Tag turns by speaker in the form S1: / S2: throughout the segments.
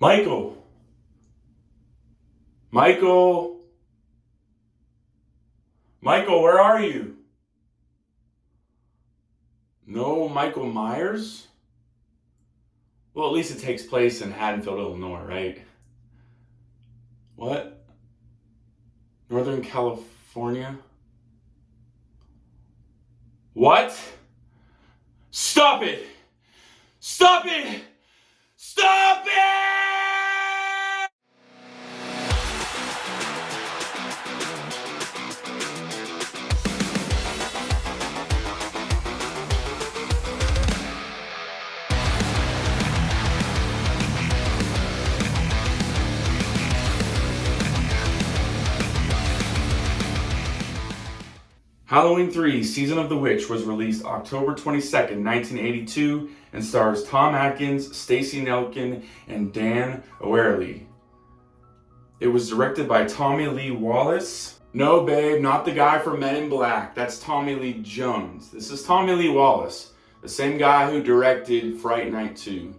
S1: Michael! Michael! Michael, where are you? No Michael Myers? Well, at least it takes place in Haddonfield, Illinois, right? What? Northern California? What? Stop it! Stop it! Stop it! Halloween 3 Season of the Witch was released October 22nd, 1982, and stars Tom Atkins, Stacey Nelkin, and Dan O'Herlihy. It was directed by Tommy Lee Wallace. No, babe, not the guy from Men in Black. That's Tommy Lee Jones. This is Tommy Lee Wallace, the same guy who directed Fright Night 2.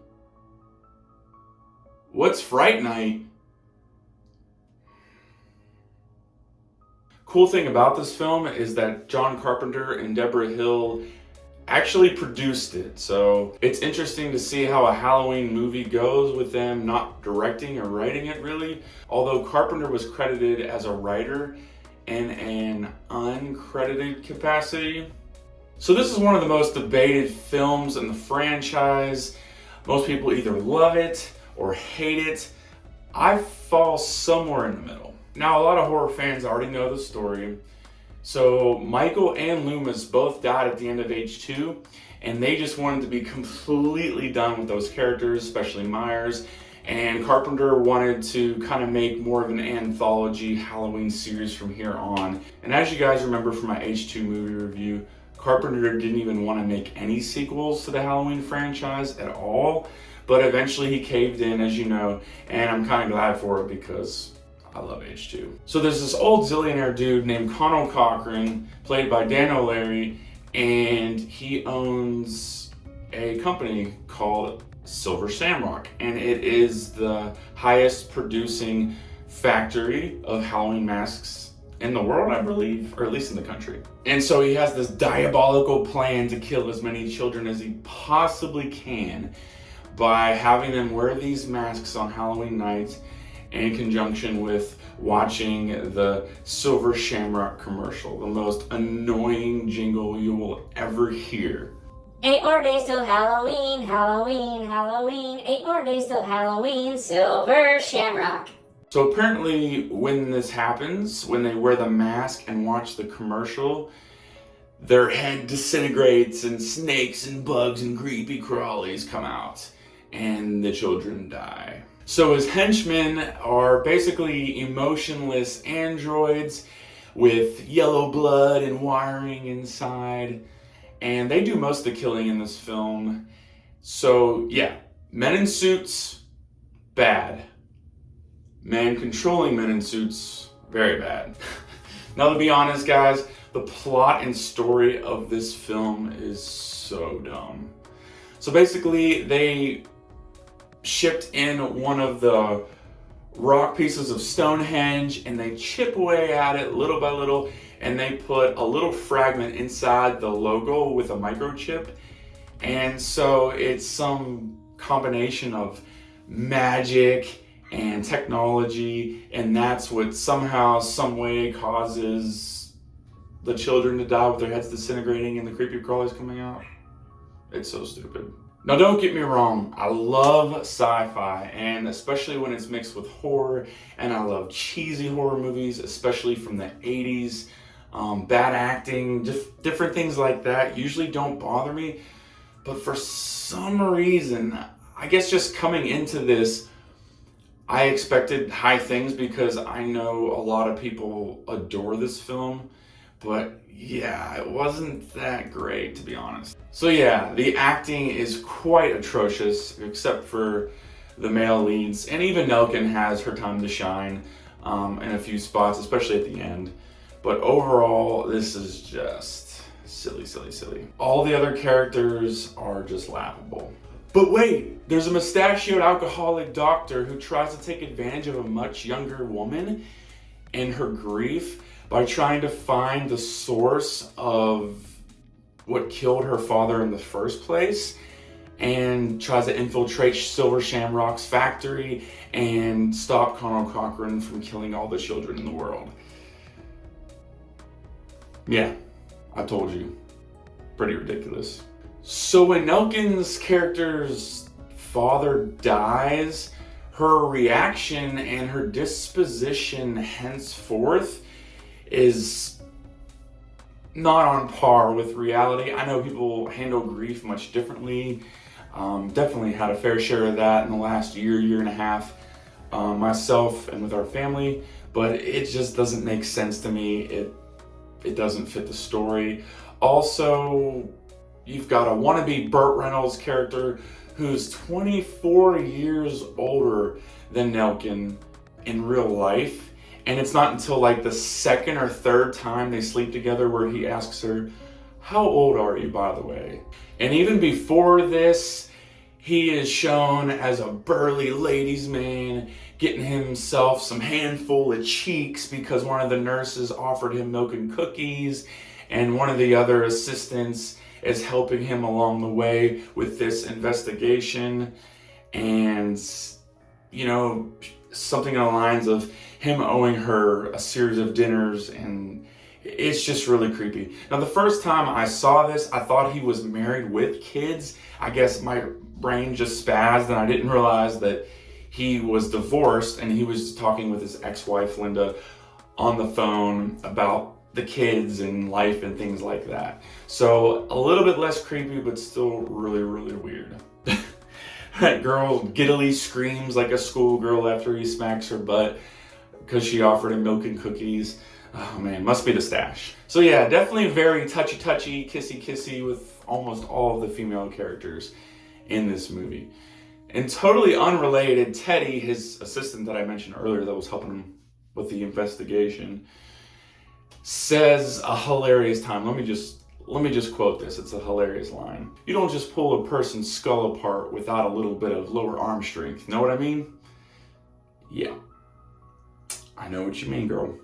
S1: What's Fright Night? Cool thing about this film is that John Carpenter and Deborah Hill actually produced it. So it's interesting to see how a Halloween movie goes with them not directing or writing it really. Although Carpenter was credited as a writer in an uncredited capacity. So this is one of the most debated films in the franchise. Most people either love it or hate it. I fall somewhere in the middle. Now, a lot of horror fans already know the story. So Michael and Loomis both died at the end of H2, and they just wanted to be completely done with those characters, especially Myers. And Carpenter wanted to kind of make more of an anthology Halloween series from here on. And as you guys remember from my H2 movie review, Carpenter didn't even want to make any sequels to the Halloween franchise at all. But eventually he caved in, as you know, and I'm kind of glad for it because I love H2. So there's this old zillionaire dude named Connell Cochran, played by Dan O'Leary, and he owns a company called Silver Shamrock, and it is the highest producing factory of Halloween masks in the world, I believe, or at least in the country. And so he has this diabolical plan to kill as many children as he possibly can by having them wear these masks on Halloween nights in conjunction with watching the Silver Shamrock commercial, the most annoying jingle you will ever hear.
S2: 8 more days till Halloween, Halloween, Halloween. 8 more days till Halloween, Silver Shamrock.
S1: So apparently when this happens, when they wear the mask and watch the commercial, their head disintegrates and snakes and bugs and creepy crawlies come out and the children die. So his henchmen are basically emotionless androids with yellow blood and wiring inside, and they do most of the killing in this film. So yeah, men in suits, bad. Men controlling men in suits, very bad. Now to be honest guys, the plot and story of this film is so dumb. So basically they shipped in one of the rock pieces of Stonehenge and they chip away at it little by little, and they put a little fragment inside the logo with a microchip. And so it's some combination of magic and technology, and that's what somehow, some way causes the children to die with their heads disintegrating and the creepy crawlies coming out. It's so stupid. Now don't get me wrong, I love sci-fi, and especially when it's mixed with horror, and I love cheesy horror movies, especially from the 80s. Bad acting, different things like that usually don't bother me, but for some reason, I guess just coming into this, I expected high things because I know a lot of people adore this film, but yeah, it wasn't that great, to be honest. So yeah, the acting is quite atrocious, except for the male leads, and even Nelkin has her time to shine in a few spots, especially at the end. But overall, this is just silly, silly, silly. All the other characters are just laughable. But wait, there's a mustachioed alcoholic doctor who tries to take advantage of a much younger woman and her grief by trying to find the source of what killed her father in the first place, and tries to infiltrate Silver Shamrock's factory and stop Conal Cochran from killing all the children in the world. Yeah, I told you. Pretty ridiculous. So when Nelkin's character's father dies, her reaction and her disposition henceforth is not on par with reality. I know people handle grief much differently. Definitely had a fair share of that in the last year and a half, myself and with our family, but it just doesn't make sense to me. It doesn't fit the story. Also, you've got a wannabe Burt Reynolds character who's 24 years older than Nelkin in real life. And it's not until like the second or third time they sleep together where he asks her, "How old are you, by the way?" And even before this, he is shown as a burly ladies' man, getting himself some handful of cheeks because one of the nurses offered him milk and cookies, and one of the other assistants is helping him along the way with this investigation. And, you know, something along the lines of him owing her a series of dinners, and it's just really creepy. Now, the first time I saw this, I thought he was married with kids. I guess my brain just spazzed and I didn't realize that he was divorced and he was talking with his ex-wife, Linda, on the phone about the kids and life and things like that. So a little bit less creepy, but still really, really weird. That girl giddily screams like a schoolgirl after he smacks her butt because she offered him milk and cookies. Oh man, must be the stash. So yeah, definitely very touchy, kissy with almost all of the female characters in this movie. And totally unrelated, Teddy, his assistant that I mentioned earlier that was helping him with the investigation, says a hilarious time. Let me just quote this. It's a hilarious line. "You don't just pull a person's skull apart without a little bit of lower arm strength. Know what I mean?" Yeah. I know what you mean, girl.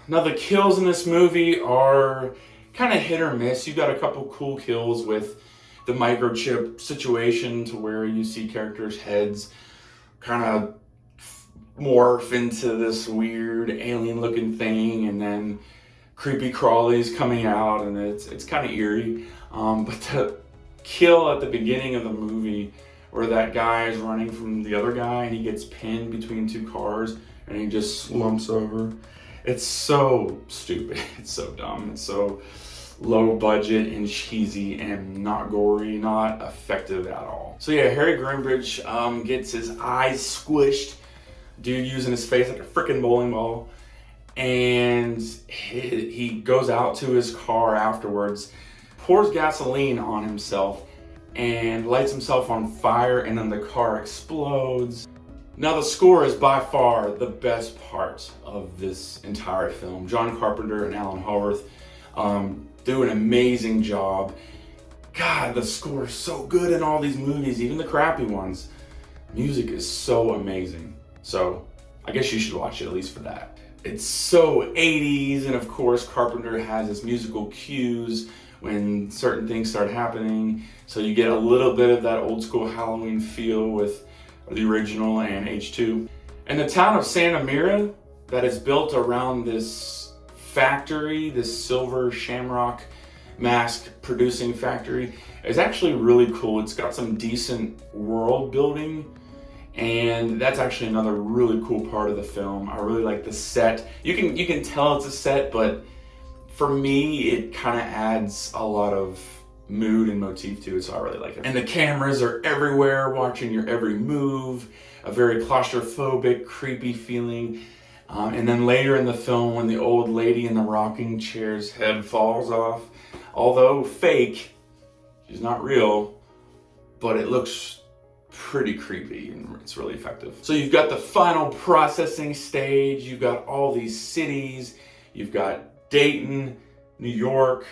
S1: Now, the kills in this movie are kind of hit or miss. You've got a couple cool kills with the microchip situation to where you see characters' heads kind of morph into this weird alien-looking thing, and then creepy crawlies coming out, and it's kind of eerie. But the kill at the beginning of the movie where that guy is running from the other guy and he gets pinned between two cars and he just slumps over. It's so stupid. It's so dumb. It's so low budget and cheesy and not gory, not effective at all. So yeah, Harry Greenbridge gets his eyes squished. Dude using his face like a freaking bowling ball. And he goes out to his car afterwards, pours gasoline on himself, and lights himself on fire, and then the car explodes. Now, the score is by far the best part of this entire film. John Carpenter and Alan Howarth do an amazing job. God, the score is so good in all these movies, even the crappy ones. Music is so amazing. So I guess you should watch it at least for that. It's so 80s, and of course Carpenter has his musical cues when certain things start happening. So you get a little bit of that old school Halloween feel with the original and H2. And the town of Santa Mira that is built around this factory, this Silver Shamrock mask producing factory, is actually really cool. It's got some decent world building, and that's actually another really cool part of the film. I really like the set. You can tell it's a set, but for me, it kind of adds a lot of mood and motif to it, so I really like it. And the cameras are everywhere, watching your every move, a very claustrophobic, creepy feeling. And then later in the film, when the old lady in the rocking chair's head falls off, although fake, she's not real, but it looks pretty creepy and it's really effective. So you've got the final processing stage, you've got all these cities, you've got Dayton, New York,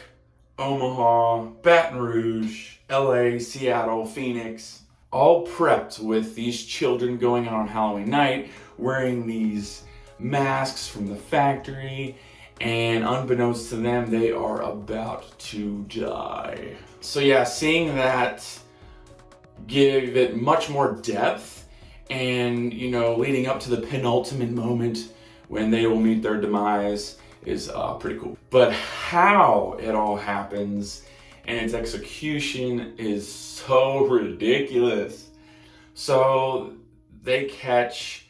S1: Omaha, Baton Rouge, LA, Seattle, Phoenix, all prepped with these children going out on Halloween night, wearing these masks from the factory, and unbeknownst to them, they are about to die. So yeah, seeing that give it much more depth, and leading up to the penultimate moment when they will meet their demise is pretty cool. But how it all happens and its execution is so ridiculous. So they catch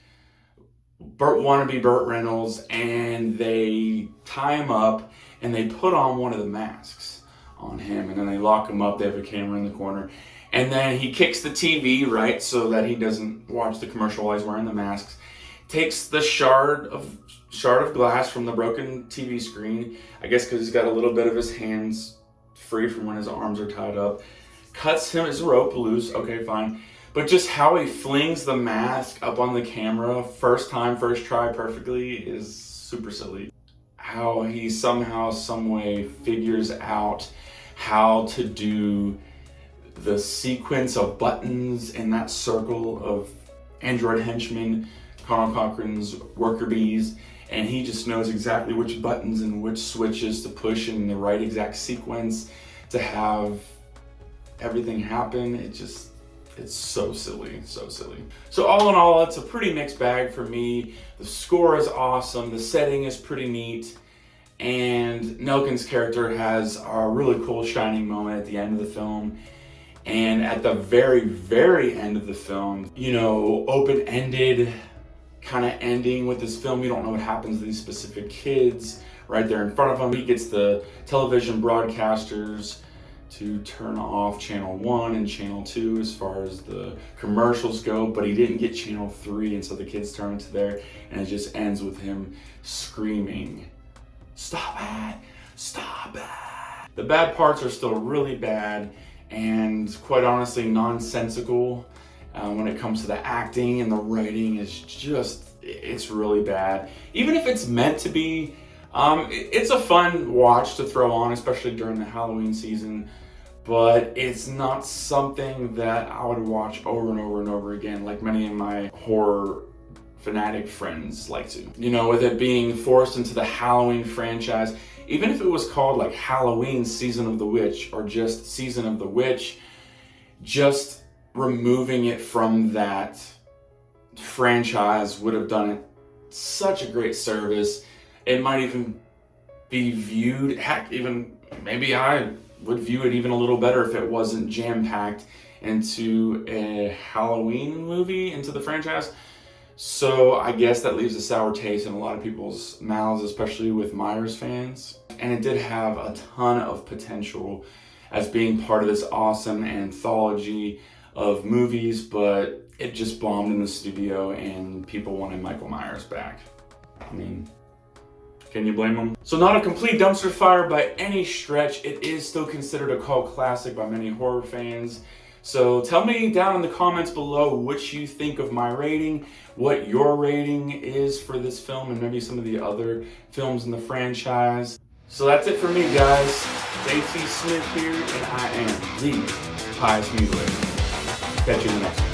S1: wannabe Burt Reynolds and they tie him up and they put on one of the masks on him, and then they lock him up. They have a camera in the corner, and then he kicks the TV, right, so that he doesn't watch the commercial while he's wearing the masks. Takes the shard of glass from the broken TV screen, I guess because he's got a little bit of his hands free from when his arms are tied up. Cuts his rope loose, okay, fine. But just how he flings the mask up on the camera, first time, first try perfectly, is super silly. How he somehow, some way figures out how to do the sequence of buttons in that circle of android henchmen, Conal Cochran's worker bees, and he just knows exactly which buttons and which switches to push in the right exact sequence to have everything happen. It's so silly, so silly. So all in all, it's a pretty mixed bag for me. The score is awesome, the setting is pretty neat, and Nelken's character has a really cool shining moment at the end of the film. And at the very, very end of the film, open-ended kind of ending with this film. You don't know what happens to these specific kids right there in front of him. He gets the television broadcasters to turn off channel 1 and channel 2 as far as the commercials go, but he didn't get channel 3, and so the kids turn to there, and it just ends with him screaming, "Stop it! Stop it!" The bad parts are still really bad, and quite honestly nonsensical when it comes to the acting, and the writing it's really bad. Even if it's meant to be, it's a fun watch to throw on, especially during the Halloween season, but it's not something that I would watch over and over and over again like many of my horror fanatic friends like to. With it being forced into the Halloween franchise, even if it was called like Halloween Season of the Witch or just Season of the Witch, just removing it from that franchise would have done it such a great service. It might even be viewed, heck, even maybe I would view it even a little better if it wasn't jam-packed into a Halloween movie, into the franchise. So I guess that leaves a sour taste in a lot of people's mouths, especially with Myers fans. And it did have a ton of potential as being part of this awesome anthology of movies, but it just bombed in the studio and people wanted Michael Myers back. I mean, can you blame them? So not a complete dumpster fire by any stretch. It is still considered a cult classic by many horror fans. So tell me down in the comments below what you think of my rating, what your rating is for this film, and maybe some of the other films in the franchise. So that's it for me, guys. JT Smith here, and I am the Pious Mutilator. Catch you in the next one.